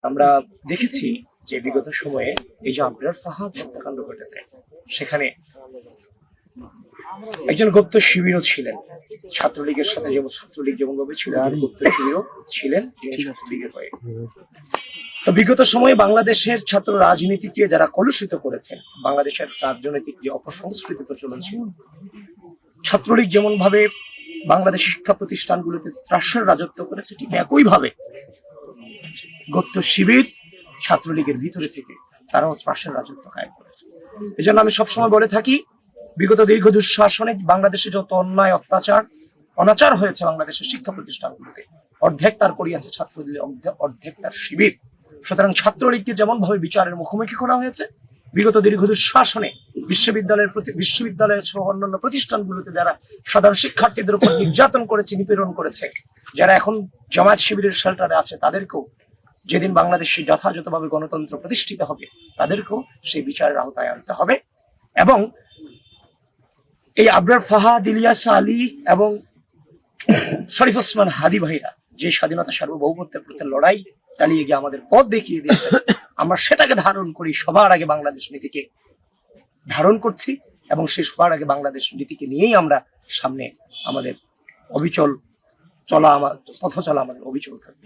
আমরা দেখেছি যে বিগত সময়ে এই যে আবরার ফাহাদ হত্যাকাণ্ড ঘটেছে, সেখানে একজন গুপ্ত শিবিরও ছিলেন। ছাত্রলীগের সাথে যেমন ছাত্রলীগ যেমন ভাবে ছিল, গুপ্ত শিবিরও ছিলেন তিনি ছাত্রলীগের হয়ে। তো বিগত সময়ে বাংলাদেশের ছাত্র রাজনীতিকে যারা কলুষিত করেছেন, বাংলাদেশের রাজনৈতিক যে অপসংস্কৃতি প্রচলন ছিল, ছাত্রলীগ যেমন ভাবে বাংলাদেশের শিক্ষা প্রতিষ্ঠানগুলোতে ত্রাসের রাজত্ব করেছে, ঠিক একইভাবে গুপ্ত শিবির ছাত্রলীগের ভিতরে থেকে তারাও ত্রাসের রাজত্ব কায়েম করেছে। এই জন্য আমি সবসময় বলে থাকি, বিগত দীর্ঘ দুঃশাসনে বাংলাদেশে যত অন্যায় অত্যাচার অনাচার হয়েছে বাংলাদেশের শিক্ষা প্রতিষ্ঠানগুলোতে, অর্ধেক তার করিয়াছে ছাত্রলীগ, অর্ধেক তার শিবির। সুতরাং ছাত্রলীগকে যেমন ভাবে বিচারের মুখোমুখি করা হয়েছে, বিগত দীর্ঘ দুঃশাসনে বিশ্ববিদ্যালয়ের সহ অন্যান্য প্রতিষ্ঠানগুলোতে যারা সাধারণ শিক্ষার্থীদের উপর নির্যাতন করেছে, নিপীড়ন করেছে, যারা এখন জামায়াত শিবিরের শেল্টারে আছে, তাদেরকেও যেদিন বাংলাদেশে যথাযথভাবে গণতন্ত্র প্রতিষ্ঠিত হবে, তাদেরকেও সেই বিচারের আওতায় আনতে হবে। এবং এই আবরার ফাহাদ, ইলিয়াস আলী এবং শরীফ ওসমান হাদি ভাইরা যে স্বাধীনতা সার্বভৌমত্বের প্রতি লড়াই চালিয়ে গিয়ে আমাদের পথ দেখিয়ে দিয়েছে, আমরা সেটাকে ধারণ করি, সবার আগে বাংলাদেশ নীতিকে ধারণ করছি এবং সেই সবার আগে বাংলাদেশ নীতিকে নিয়েই আমরা সামনে আমাদের পথ চলা আমাদের অবিচল থাকবে।